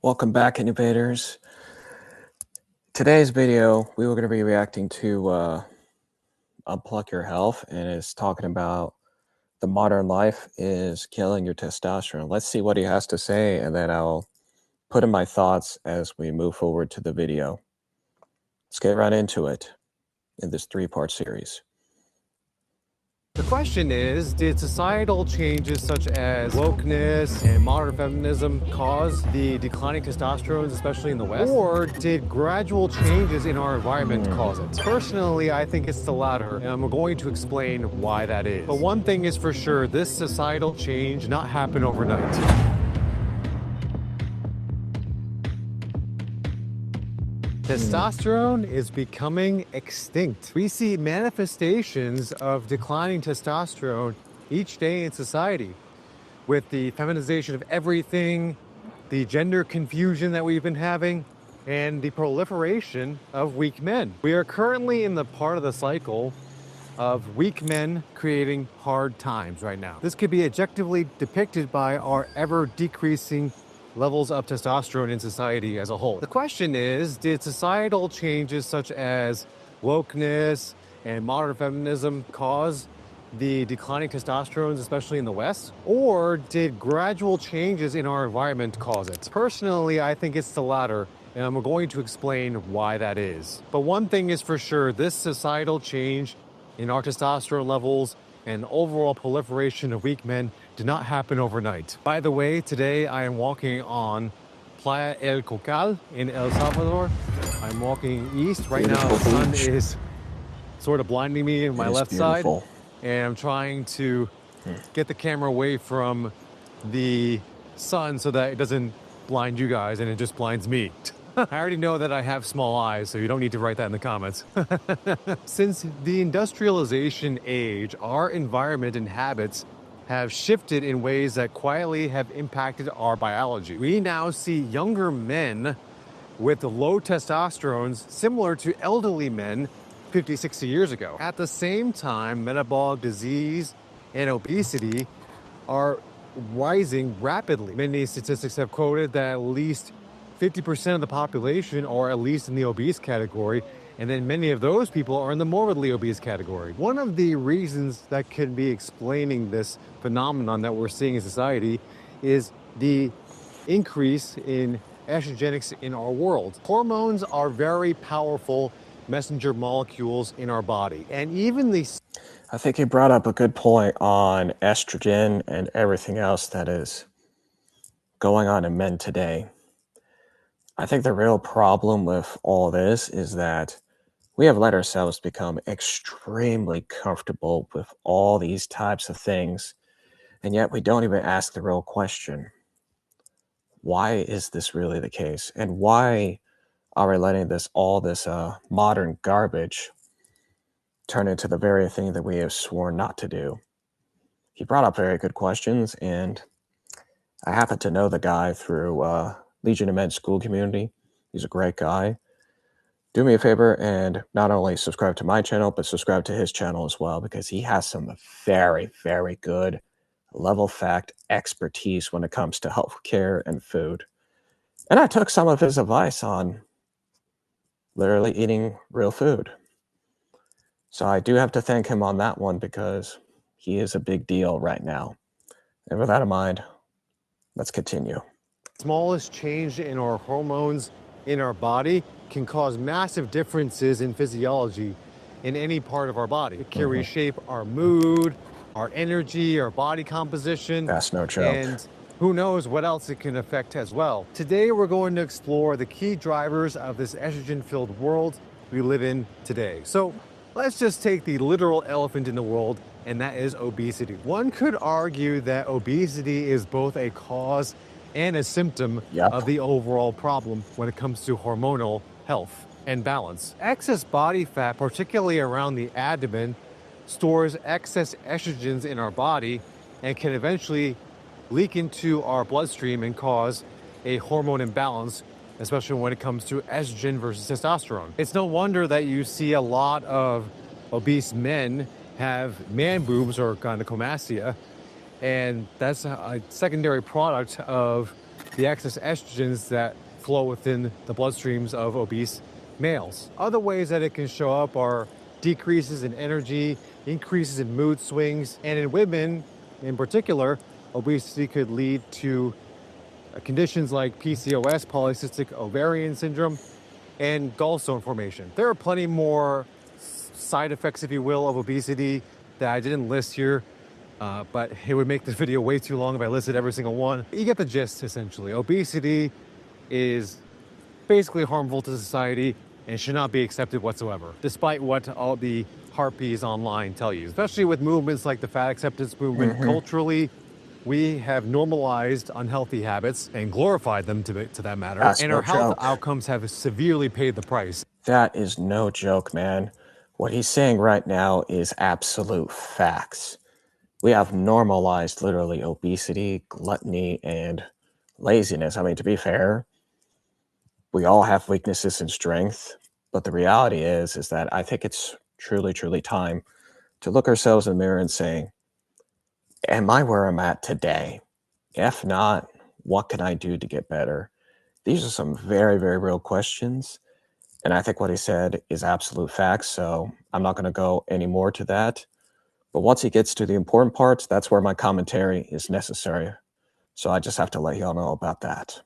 Welcome back, innovators. Today's video, we were going to be reacting to Unplug Your Health, and it's talking about the modern life is killing your testosterone. Let's see what he has to say, and then I'll put in my thoughts as we move forward to the video. Let's get right into it in this three-part series. The question is, did societal changes such as wokeness and modern feminism cause the declining testosterone, especially in the West? Or did gradual changes in our environment cause it? Personally, I think it's the latter, and I'm going to explain why that is. But one thing is for sure, this societal change did not happen overnight. Testosterone is becoming extinct. We see manifestations of declining testosterone each day in society, with the feminization of everything, the gender confusion that we've been having, and the proliferation of weak men. We are currently in the part of the cycle of weak men creating hard times right now. This could be objectively depicted by our ever-decreasing levels of testosterone in society as a whole. The question is, did societal changes such as wokeness and modern feminism cause the declining testosterone, especially in the West? Or did gradual changes in our environment cause it? Personally, I think it's the latter, and I'm going to explain why that is. But one thing is for sure, this societal change in our testosterone levels and overall proliferation of weak men did not happen overnight. By the way, today I am walking on Playa El Cocal in El Salvador. I'm walking east. Right now the sun is sort of blinding me in my left side. And I'm trying to get the camera away from the sun so that it doesn't blind you guys and it just blinds me. I already know that I have small eyes, so you don't need to write that in the comments. Since the industrialization age, our environment and habits have shifted in ways that quietly have impacted our biology. We now see younger men with low testosterones similar to elderly men 50, 60 years ago. At the same time, metabolic disease and obesity are rising rapidly. Many statistics have quoted that at least 50% of the population are at least in the obese category, and then many of those people are in the morbidly obese category. One of the reasons that could be explaining this phenomenon that we're seeing in society is the increase in estrogenics in our world. Hormones are very powerful messenger molecules in our body, and even the... I think you brought up a good point on estrogen and everything else that is going on in men today. I think the real problem with all this is that we have let ourselves become extremely comfortable with all these types of things, and yet we don't even ask the real question. Why is this really the case? And why are we letting all this modern garbage turn into the very thing that we have sworn not to do? He brought up very good questions, and I happen to know the guy through Legion of Men school community. He's a great guy. Do me a favor and not only subscribe to my channel, but subscribe to his channel as well, because he has some very, very good level fact expertise when it comes to healthcare and food. And I took some of his advice on literally eating real food. So I do have to thank him on that one, because he is a big deal right now. And with that in mind, let's continue. Smallest change in our hormones in our body can cause massive differences in physiology in any part of our body. It can reshape our mood, our energy, our body composition. That's no joke. And who knows what else it can affect as well. Today, we're going to explore the key drivers of this estrogen-filled world we live in today. So let's just take the literal elephant in the world, and that is obesity. One could argue that obesity is both a cause and a symptom of the overall problem when it comes to hormonal health and balance. Excess body fat, particularly around the abdomen, stores excess estrogens in our body and can eventually leak into our bloodstream and cause a hormone imbalance, especially when it comes to estrogen versus testosterone. It's no wonder that you see a lot of obese men have man boobs or gynecomastia, and that's a secondary product of the excess estrogens that flow within the bloodstreams of obese males. Other ways that it can show up are decreases in energy, increases in mood swings, and in women in particular, obesity could lead to conditions like PCOS, polycystic ovarian syndrome, and gallstone formation. There are plenty more side effects, if you will, of obesity that I didn't list here, but it would make this video way too long if I listed every single one. You get the gist, essentially. Obesity is basically harmful to society and should not be accepted whatsoever, despite what all the harpies online tell you, especially with movements like the fat acceptance movement. Culturally, we have normalized unhealthy habits and glorified them to that matter, That's and no our health joke. outcomes have severely paid the price. That is no joke, man. What he's saying right now is absolute facts. We have normalized literally obesity, gluttony, and laziness. I mean, to be fair, we all have weaknesses and strength, but the reality is that I think it's truly, truly time to look ourselves in the mirror and saying, am I where I'm at today? If not, what can I do to get better? These are some very, very real questions. And I think what he said is absolute facts. So I'm not going to go any more to that. But once he gets to the important parts, that's where my commentary is necessary. So I just have to let y'all know about that.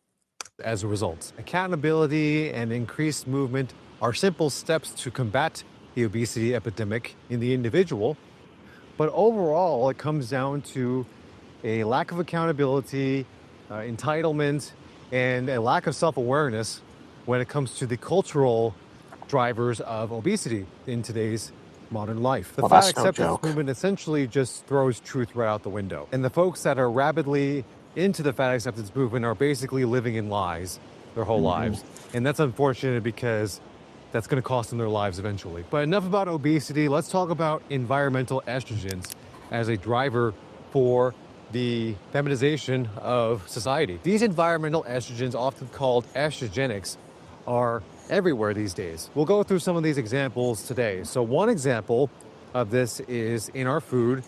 As a result, accountability and increased movement are simple steps to combat the obesity epidemic in the individual. But overall, it comes down to a lack of accountability, entitlement, and a lack of self-awareness when it comes to the cultural drivers of obesity in today's modern life. The Well, fat that's no acceptance joke. movement essentially just throws truth right out the window. And the folks that are rapidly into the fat acceptance movement are basically living in lies their whole lives. And that's unfortunate because that's going to cost them their lives eventually. But enough about obesity. Let's talk about environmental estrogens as a driver for the feminization of society. These environmental estrogens, often called estrogenics, are everywhere these days. We'll go through some of these examples today. So one example of this is in our food,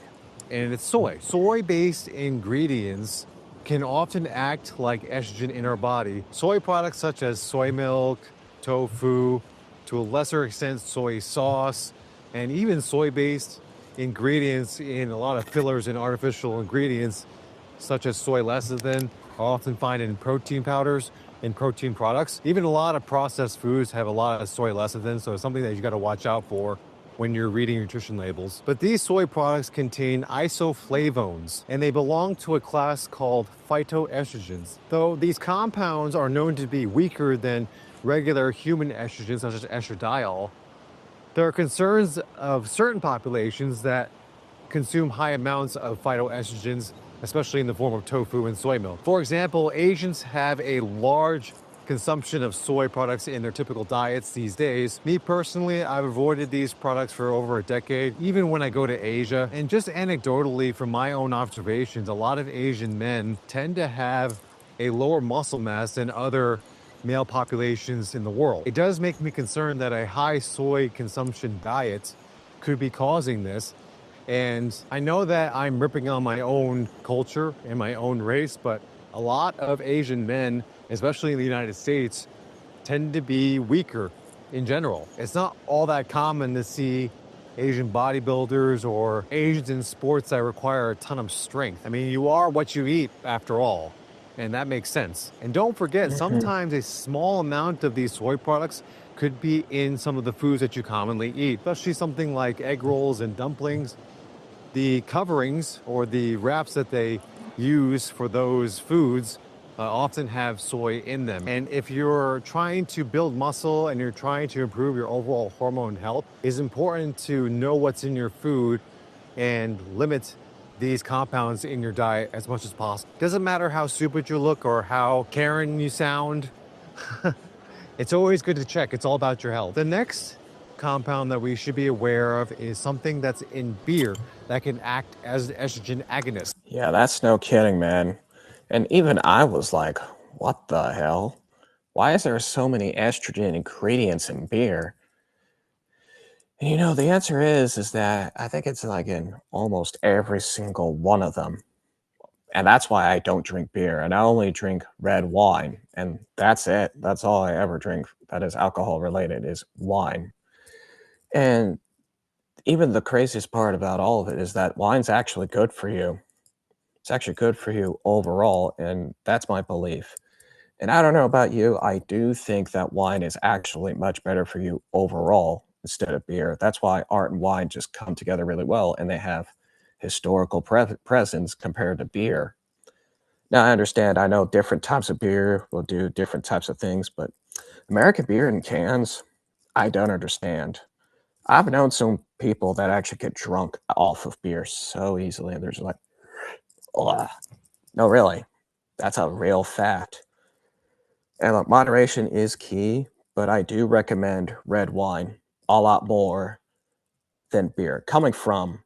and it's soy. Soy-based ingredients can often act like estrogen in our body. Soy products such as soy milk, tofu, to a lesser extent soy sauce, and even soy-based ingredients in a lot of fillers and artificial ingredients such as soy lecithin are often found in protein powders and protein products. Even a lot of processed foods have a lot of soy lecithin, so it's something that you got to watch out for when you're reading nutrition labels. But these soy products contain isoflavones, and they belong to a class called phytoestrogens. Though these compounds are known to be weaker than regular human estrogens, such as estradiol, there are concerns of certain populations that consume high amounts of phytoestrogens, especially in the form of tofu and soy milk. For example, Asians have a large consumption of soy products in their typical diets these days. Me personally, I've avoided these products for over a decade, even when I go to Asia. And just anecdotally, from my own observations, a lot of Asian men tend to have a lower muscle mass than other male populations in the world. It does make me concerned that a high soy consumption diet could be causing this. And I know that I'm ripping on my own culture and my own race, but a lot of Asian men, especially in the United States, tend to be weaker in general. It's not all that common to see Asian bodybuilders or Asians in sports that require a ton of strength. I mean, you are what you eat after all, and that makes sense. And don't forget, sometimes a small amount of these soy products could be in some of the foods that you commonly eat, especially something like egg rolls and dumplings. The coverings or the wraps that they use for those foods often have soy in them. And if you're trying to build muscle and you're trying to improve your overall hormone health, it's important to know what's in your food and limit these compounds in your diet as much as possible. Doesn't matter how stupid you look or how Karen you sound. It's always good to check. It's all about your health. The next compound that we should be aware of is something that's in beer that can act as an estrogen agonist. Yeah, that's no kidding, man. And even I was like, what the hell? Why is there so many estrogen ingredients in beer? And the answer is that I think it's like in almost every single one of them. And that's why I don't drink beer. And I only drink red wine. And that's it. That's all I ever drink that is alcohol related is wine. And even the craziest part about all of it is that wine's actually good for you. It's actually good for you overall. And that's my belief. And I don't know about you, I do think that wine is actually much better for you overall instead of beer. That's why art and wine just come together really well and they have historical presence compared to beer. Now, I understand, I know different types of beer will do different types of things, but American beer in cans, I don't understand. I've known some people that actually get drunk off of beer so easily, and they're just like, ugh. No, really, that's a real fact. And look, moderation is key, but I do recommend red wine a lot more than beer. Coming from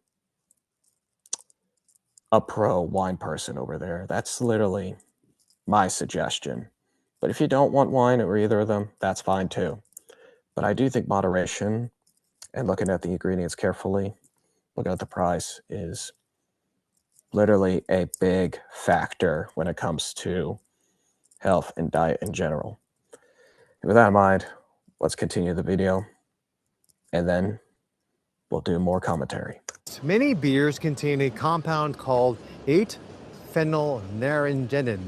a pro wine person over there, that's literally my suggestion. But if you don't want wine or either of them, that's fine too. But I do think moderation and looking at the ingredients carefully, looking at the price is literally a big factor when it comes to health and diet in general. And with that in mind, let's continue the video and then we'll do more commentary. Many beers contain a compound called 8-phenylnaringenin.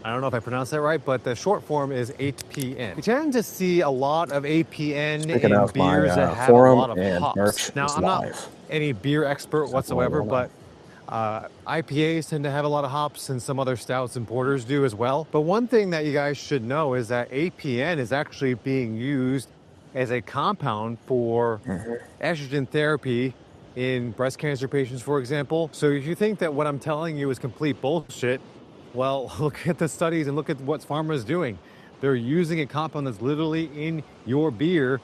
I don't know if I pronounced that right, but the short form is 8PN. We tend to see a lot of 8PN Speaking in of, beers that my have a forum lot of and hops. merch Now, is I'm not live. any beer expert whatsoever, Well, but IPAs tend to have a lot of hops, and some other stouts and porters do as well. But one thing that you guys should know is that 8PN is actually being used as a compound for estrogen therapy in breast cancer patients, for example. So if you think that what I'm telling you is complete bullshit, well, look at the studies and look at what pharma is doing. They're using a compound that's literally in your beer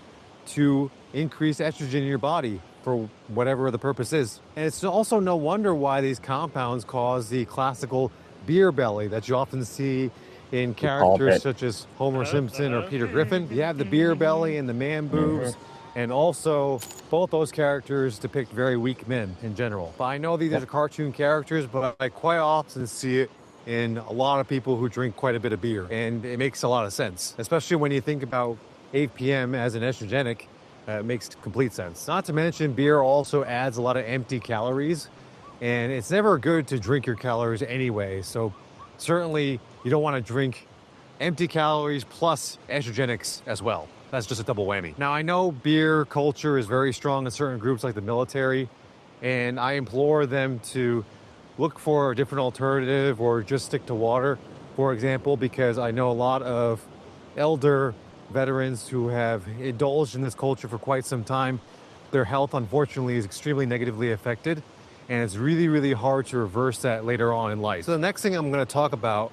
to increase estrogen in your body for whatever the purpose is. And it's also no wonder why these compounds cause the classical beer belly that you often see in we called characters it. such as Homer Simpson or Peter Griffin. You have the beer belly and the man boobs, and also both those characters depict very weak men in general. But I know these are cartoon characters, but I quite often see it in a lot of people who drink quite a bit of beer, and it makes a lot of sense, especially when you think about 8PM as an estrogenic. It makes complete sense. Not to mention, beer also adds a lot of empty calories, and it's never good to drink your calories anyway. So certainly you don't want to drink empty calories plus estrogenics as well. That's just a double whammy. Now, I know beer culture is very strong in certain groups like the military, and I implore them to look for a different alternative or just stick to water, for example, because I know a lot of elder veterans who have indulged in this culture for quite some time. Their health, unfortunately, is extremely negatively affected, and it's really, really hard to reverse that later on in life. So the next thing I'm going to talk about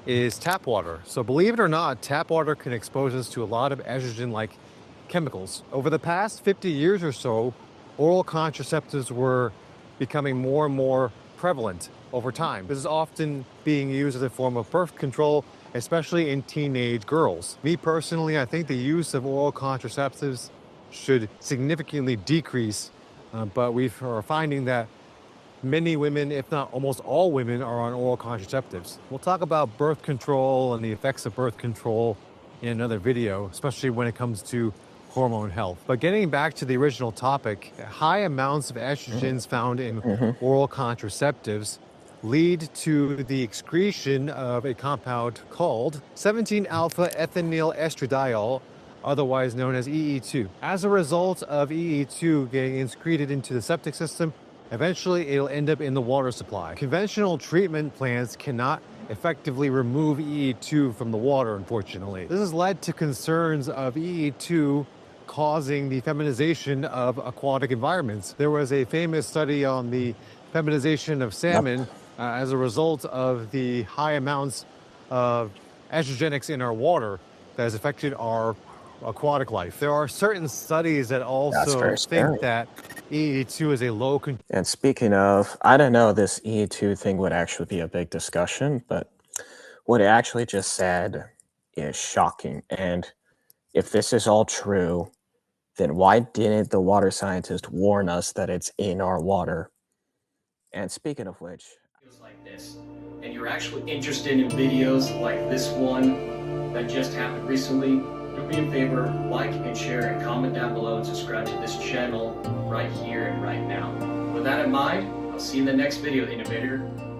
is tap water. So believe it or not, tap water can expose us to a lot of estrogen-like chemicals. Over the past 50 years or so, oral contraceptives were becoming more and more prevalent over time. This is often being used as a form of birth control, especially in teenage girls. Me personally, I think the use of oral contraceptives should significantly decrease, but we are finding that many women, if not almost all women, are on oral contraceptives. We'll talk about birth control and the effects of birth control in another video, especially when it comes to hormone health. But getting back to the original topic, high amounts of estrogens found in oral contraceptives lead to the excretion of a compound called 17-alpha ethinyl estradiol, otherwise known as EE2. As a result of EE2 getting excreted into the septic system, eventually it'll end up in the water supply. Conventional treatment plants cannot effectively remove EE2 from the water, unfortunately. This has led to concerns of EE2 causing the feminization of aquatic environments. There was a famous study on the feminization of salmon as a result of the high amounts of estrogenics in our water that has affected our aquatic life. There are certain studies that also think that EE2 is a low. And speaking of, I don't know this E2 thing would actually be a big discussion, but what it actually just said is shocking. And if this is all true, then why didn't the water scientist warn us that it's in our water? And speaking of which, Feels like this. and you're actually interested in videos like this one that just happened recently, do me a favor, like and share and comment down below and subscribe to this channel right here and right now. With that in mind, I'll see you in the next video, Innovator.